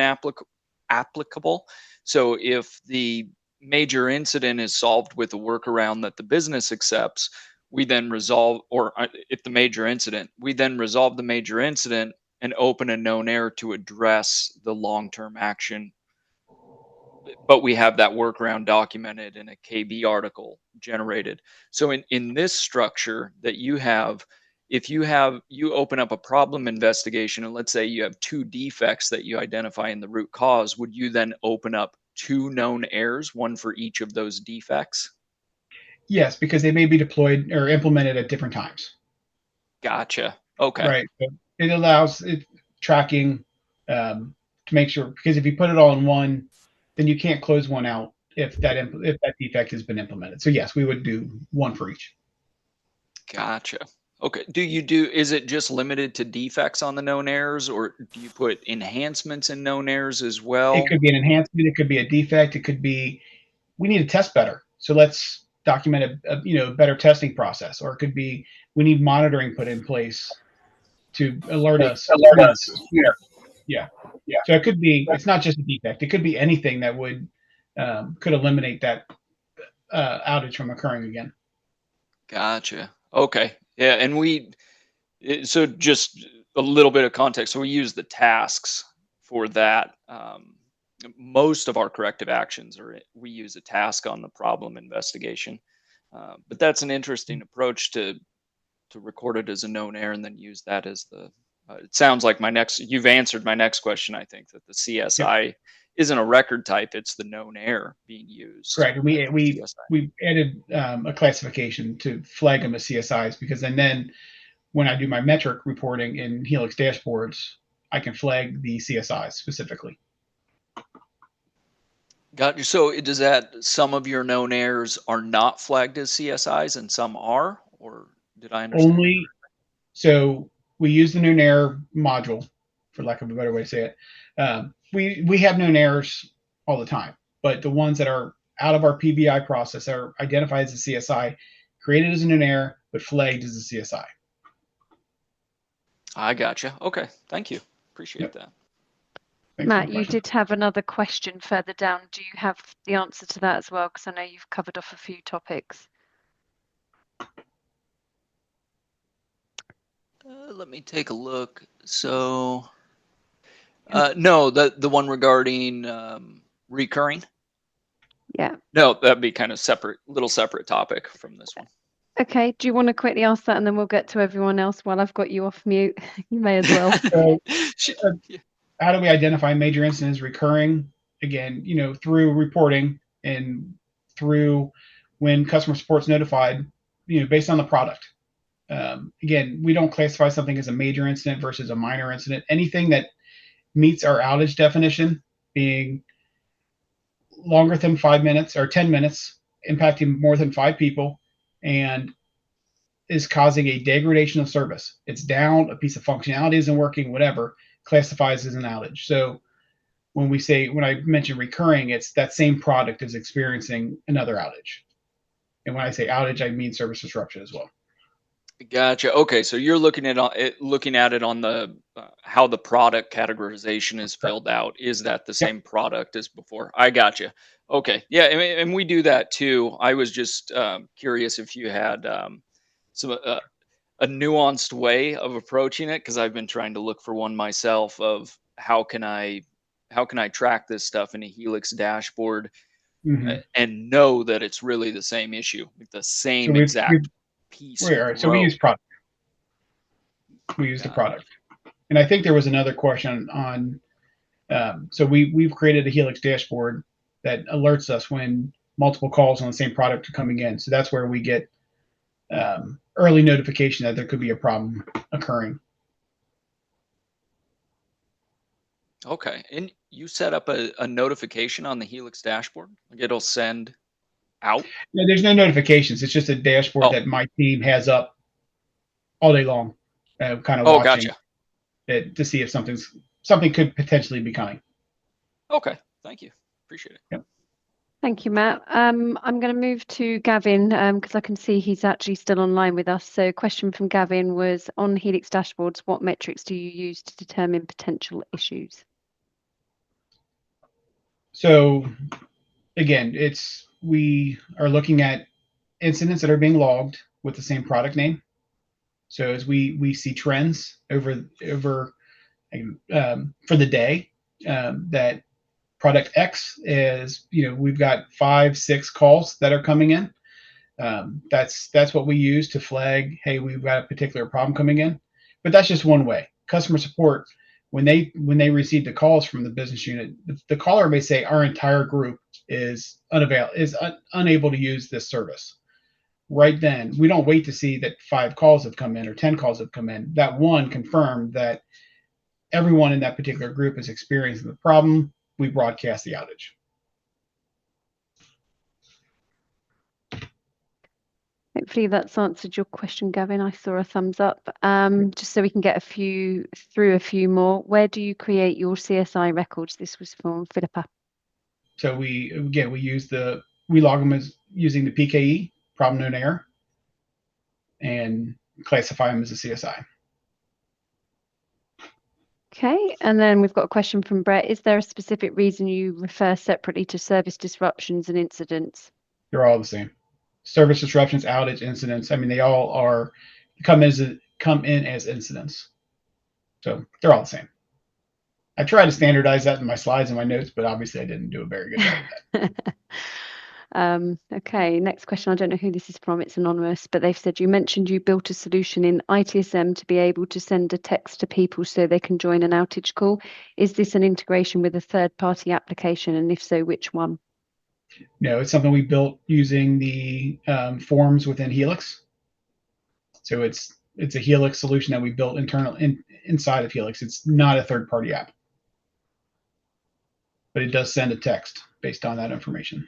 applicable. So if the major incident is solved with a workaround that the business accepts, we then resolve, or if the major incident, we then resolve the major incident and open a known error to address the long-term action. But we have that workaround documented in a KB article generated. So in this structure that you have, if you open up a problem investigation, and let's say you have two defects that you identify in the root cause, would you then open up two known errors, one for each of those defects? Yes, because they may be deployed or implemented at different times. Gotcha. Okay. Right. So it allows tracking to make sure, because if you put it all in one, then you can't close one out if that defect has been implemented. So yes, we would do one for each. Gotcha. Okay. Is it just limited to defects on the known errors, or do you put enhancements in known errors as well? It could be an enhancement. It could be a defect. It could be, we need to test better, so let's document a better testing process. Or it could be, we need monitoring put in place to alert us. Yeah. So it could be, it's not just a defect. It could be anything that would could eliminate that outage from occurring again. Gotcha. Okay. Yeah, and so just a little bit of context. So we use the tasks for that. Most of our corrective actions we use a task on the problem investigation. But that's an interesting approach to record it as a known error and then use that as the. It sounds like you've answered my next question. I think that the CSI isn't a record type; it's the known error being used. Correct. We added a classification to flag them as CSIs, because then when I do my metric reporting in Helix dashboards, I can flag the CSIs specifically. Got you. So does that some of your known errors are not flagged as CSIs and some are, or did I understand? Only, so we use the known error module, for lack of a better way to say it. We have known errors all the time, but the ones that are out of our PBI process are identified as a CSI, created as a known error, but flagged as a CSI. I gotcha. Okay. Thank you. Appreciate that. Thanks Matt, you did have another question further down. Do you have the answer to that as well? Because I know you've covered off a few topics. Let me take a look. So, no, the one regarding recurring. Yeah. No, that'd be kind of little separate topic from this one. Okay. Do you want to quickly ask that, and then we'll get to everyone else while I've got you off mute? You may as well. So, how do we identify major incidents recurring? Again, through reporting and through when customer support's notified, based on the product. Again, we don't classify something as a major incident versus a minor incident. Anything that meets our outage definition, being longer than 5 minutes or 10 minutes, impacting more than 5 people, and is causing a degradation of service. It's down, a piece of functionality isn't working, whatever, classifies as an outage. So when I mention recurring, it's that same product is experiencing another outage. And when I say outage, I mean service disruption as well. Gotcha. Okay, so you're looking at it on the how the product categorization is filled out. Is that the same product as before? I gotcha. Okay, yeah, and we do that too. I was just curious if you had some a nuanced way of approaching it, because I've been trying to look for one myself of how can I track this stuff in a Helix dashboard and know that it's really the same issue, the same exact piece. So we use product. We use the product. And I think there was another question on, so we've created a Helix dashboard that alerts us when multiple calls on the same product are coming in. So that's where we get early notification that there could be a problem occurring. Okay. And you set up a notification on the Helix dashboard? Like it'll send out? No, there's no notifications. It's just a dashboard that my team has up all day long, kind of watching it to see if something could potentially be coming. Okay. Thank you. Appreciate it. Yep. Thank you, Matt. I'm going to move to Gavin because I can see he's actually still online with us. So question from Gavin was, on Helix dashboards, what metrics do you use to determine potential issues? So again, we are looking at incidents that are being logged with the same product name. So as we see trends over for the day, that product X is, we've got 5-6 calls that are coming in. That's what we use to flag, hey, we've got a particular problem coming in. But that's just one way. Customer support, when they receive the calls from the business unit, the caller may say our entire group is unable to use this service. Right then, we don't wait to see that 5 calls have come in or 10 calls have come in. That one confirmed that everyone in that particular group is experiencing the problem. We broadcast the outage. Hopefully that's answered your question, Gavin. I saw a thumbs up. Just so we can get through a few more. Where do you create your CSI records? This was from Philippa. So we log them as using the PKE, problem known error, and classify them as a CSI. Okay, and then we've got a question from Brett. Is there a specific reason you refer separately to service disruptions and incidents? They're all the same. Service disruptions, outage, incidents. I mean, they all are come in as incidents. So they're all the same. I try to standardize that in my slides and my notes, but obviously I didn't do a very good job of that. Okay, next question. I don't know who this is from. It's anonymous, but they've said you mentioned you built a solution in ITSM to be able to send a text to people so they can join an outage call. Is this an integration with a third-party application? And if so, which one? No, it's something we built using the forms within Helix. So it's a Helix solution that we built inside of Helix. It's not a third-party app, but it does send a text based on that information.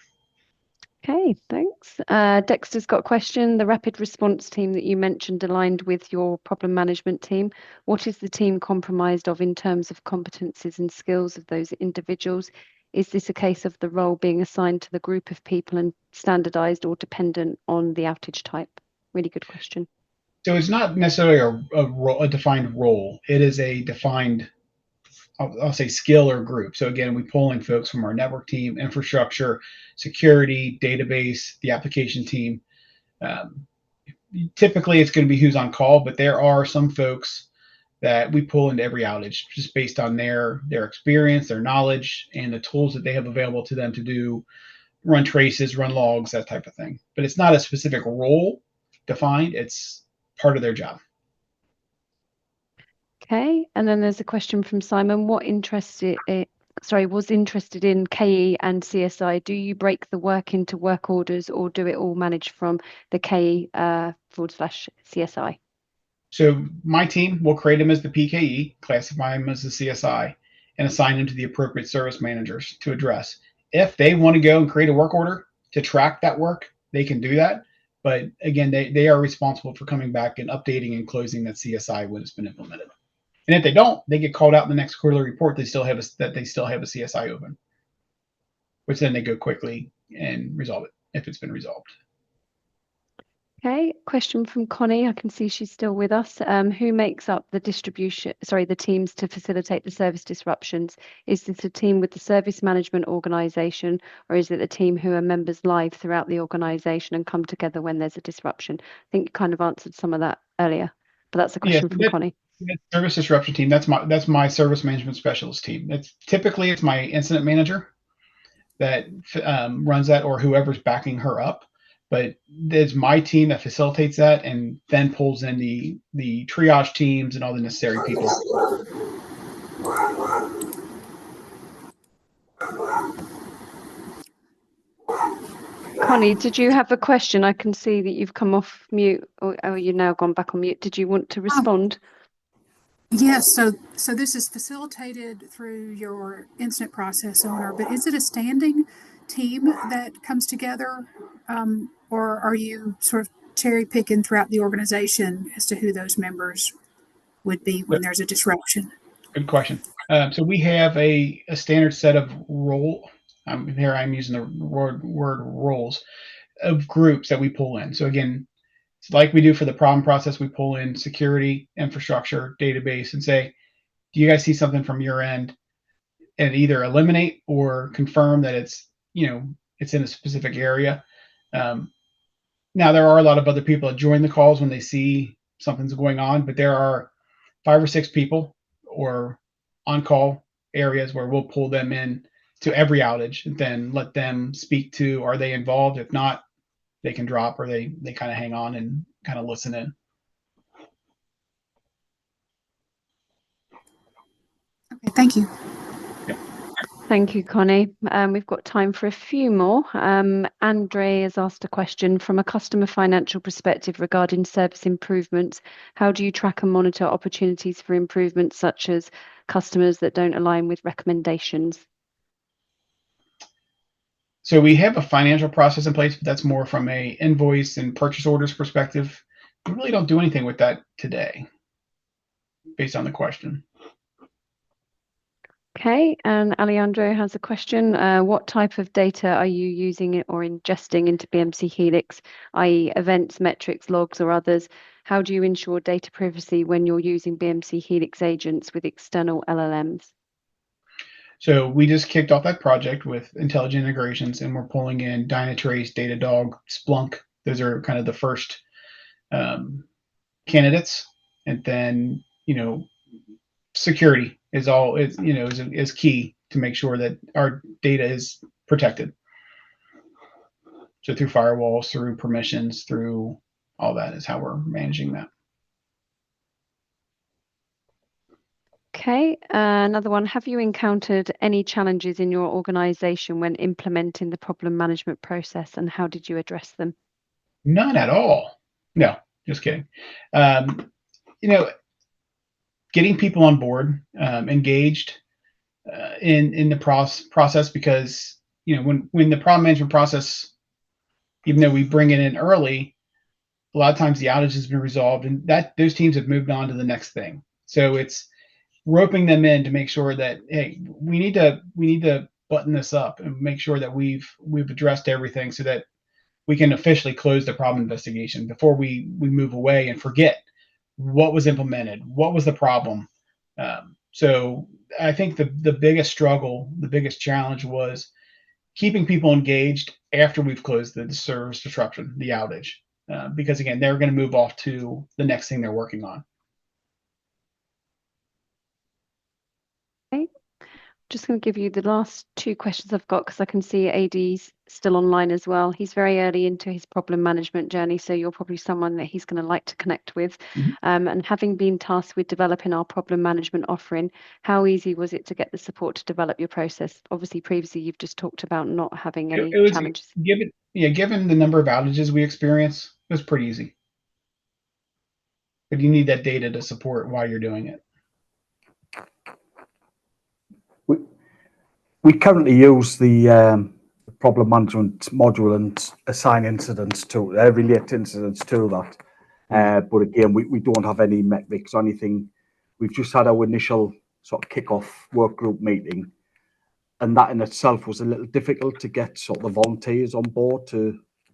Okay, thanks. Dexter's got a question. The rapid response team that you mentioned aligned with your problem management team. What is the team comprised of in terms of competencies and skills of those individuals? Is this a case of the role being assigned to the group of people and standardized or dependent on the outage type? Really good question. So it's not necessarily a defined role. It is a defined, I'll say, skill or group. So again, we pull in folks from our network team, infrastructure, security, database, the application team. Typically, it's going to be who's on call, but there are some folks that we pull into every outage just based on their experience, their knowledge, and the tools that they have available to them to do run traces, run logs, that type of thing. But it's not a specific role defined. It's part of their job. Okay, and then there's a question from Simon. Was interested in KE and CSI. Do you break the work into work orders or do it all managed from the KE/CSI? So my team will create them as the PKE, classify them as the CSI, and assign them to the appropriate service managers to address. If they want to go and create a work order to track that work, they can do that. But again, they are responsible for coming back and updating and closing that CSI when it's been implemented. And if they don't, they get called out in the next quarterly report. They still have a CSI open, which then they go quickly and resolve it if it's been resolved. Okay, question from Connie. I can see she's still with us. Who makes up the the teams to facilitate the service disruptions? Is this a team with the service management organization, or is it a team who are members live throughout the organization and come together when there's a disruption? I think you kind of answered some of that earlier, but that's a question from Connie. Service disruption team. That's my service management specialist team. It's my incident manager that runs that, or whoever's backing her up. But it's my team that facilitates that and then pulls in the triage teams and all the necessary people. Connie, did you have a question? I can see that you've come off mute, or you've now gone back on mute. Did you want to respond? Yes, so this is facilitated through your incident process owner, but is it a standing team that comes together, or are you sort of cherry picking throughout the organization as to who those members would be when there's a disruption? Good question. So we have a standard set of role. Here I'm using the word roles of groups that we pull in. So again, it's like we do for the problem process. We pull in security, infrastructure, database, and say, do you guys see something from your end? And either eliminate or confirm that it's in a specific area. Now there are a lot of other people that join the calls when they see something's going on, but there are 5 or 6 people or on-call areas where we'll pull them in to every outage and then let them speak to, are they involved? If not, they can drop, or they kind of hang on and kind of listen in. Okay, thank you. Yeah. Thank you, Connie. We've got time for a few more. Andre has asked a question from a customer financial perspective regarding service improvements. How do you track and monitor opportunities for improvements, such as customers that don't align with recommendations? So we have a financial process in place, but that's more from a invoice and purchase orders perspective. We really don't do anything with that today, based on the question. Okay, and Alejandro has a question. What type of data are you using or ingesting into BMC Helix, i.e. events, metrics, logs, or others? How do you ensure data privacy when you're using BMC Helix agents with external LLMs? So we just kicked off that project with intelligent integrations, and we're pulling in Dynatrace, Datadog, Splunk. Those are kind of the first candidates, and then security is key to make sure that our data is protected. So through firewalls, through permissions, through all that is how we're managing that. Okay, another one. Have you encountered any challenges in your organization when implementing the problem management process, and how did you address them? None at all. No, just kidding. Getting people on board, engaged in the process, because when the problem management process, even though we bring it in early, a lot of times the outage has been resolved, and that those teams have moved on to the next thing. So it's roping them in to make sure that, hey, we need to button this up and make sure that we've addressed everything so that we can officially close the problem investigation before we move away and forget what was implemented, what was the problem. So I think the biggest struggle, the biggest challenge was keeping people engaged after we've closed the service disruption, the outage, because again, they're going to move off to the next thing they're working on. Okay, just going to give you the last two questions I've got because I can see AD's still online as well. He's very early into his problem management journey, so you're probably someone that he's going to like to connect with. And having been tasked with developing our problem management offering, how easy was it to get the support to develop your process? Obviously, previously you've just talked about not having any It was challenges. given the number of outages we experience, it was pretty easy. But you need that data to support why you're doing it. We currently use the problem management module and assign incidents to relate incidents to that. But again, we don't have any metrics or anything. We've just had our initial sort of kick-off work group meeting, and that in itself was a little difficult to get sort of the volunteers on board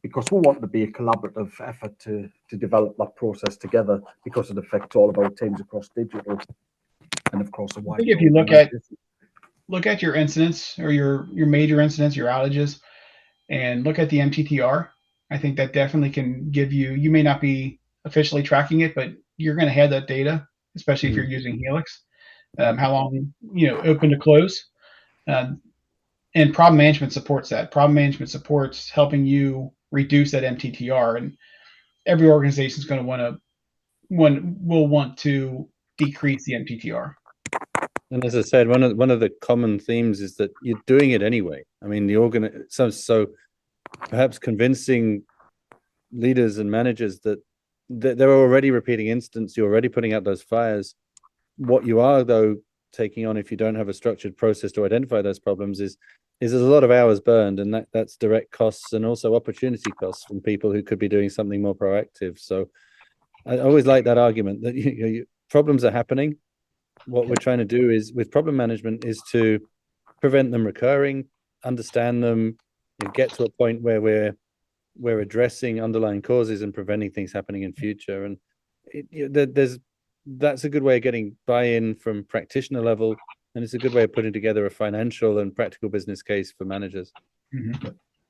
because we want to be a collaborative effort to develop that process together, because it affects all of our teams across digital and of course the wider. I think if you look at your incidents or your major incidents, your outages, and look at the MTTR, I think that definitely can give you may not be officially tracking it, but you're going to have that data, especially if you're using Helix, how long, open to close. And problem management supports that. Problem management supports helping you reduce that MTTR, and every organization is going to will want to decrease the MTTR. And as I said, one of the common themes is that you're doing it anyway. I mean, so perhaps convincing leaders and managers that they're already repeating incidents, you're already putting out those fires. What you are, though, taking on if you don't have a structured process to identify those problems is there's a lot of hours burned, and that's direct costs and also opportunity costs from people who could be doing something more proactive. So I always like that argument that problems are happening. What we're trying to do is with problem management is to prevent them recurring, understand them, and get to a point where we're addressing underlying causes and preventing things happening in future. And that's a good way of getting buy-in from practitioner level, and it's a good way of putting together a financial and practical business case for managers.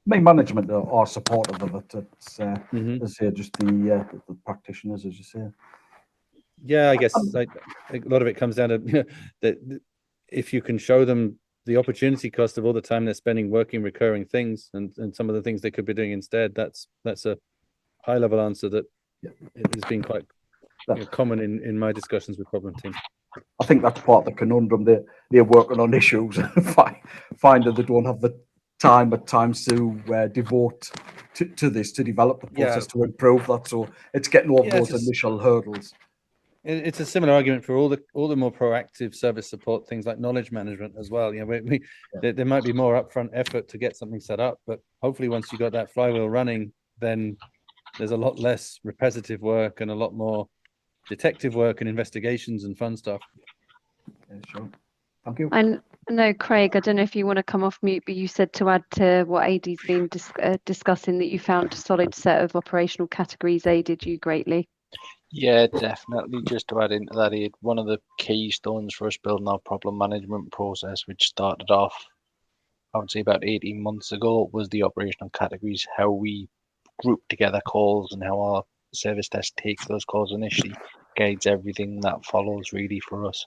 Main management are supportive of it. It's as I say, just the practitioners, as you say. Yeah, I guess a lot of it comes down to that if you can show them the opportunity cost of all the time they're spending working recurring things and some of the things they could be doing instead, that's a high level answer that has been quite common in my discussions with problem teams. I think that's part of the conundrum. They're working on issues and find that they don't have the time at times to devote to this, to develop the process, to improve that. So it's getting over those initial hurdles. It's a similar argument for all the more proactive service support things like knowledge management as well. There might be more upfront effort to get something set up, but hopefully once you got that flywheel running, then there's a lot less repetitive work and a lot more detective work and investigations and fun stuff. Yeah, sure. Thank you. And no, Craig, I don't know if you want to come off mute, but you said to add to what AD's been discussing that you found a solid set of operational categories aided you greatly. Yeah, definitely. Just to add into that, one of the keystones for us building our problem management process, which started off, I would say about 18 months ago, was the operational categories, how we group together calls and how our service desk takes those calls initially, guides everything that follows really for us.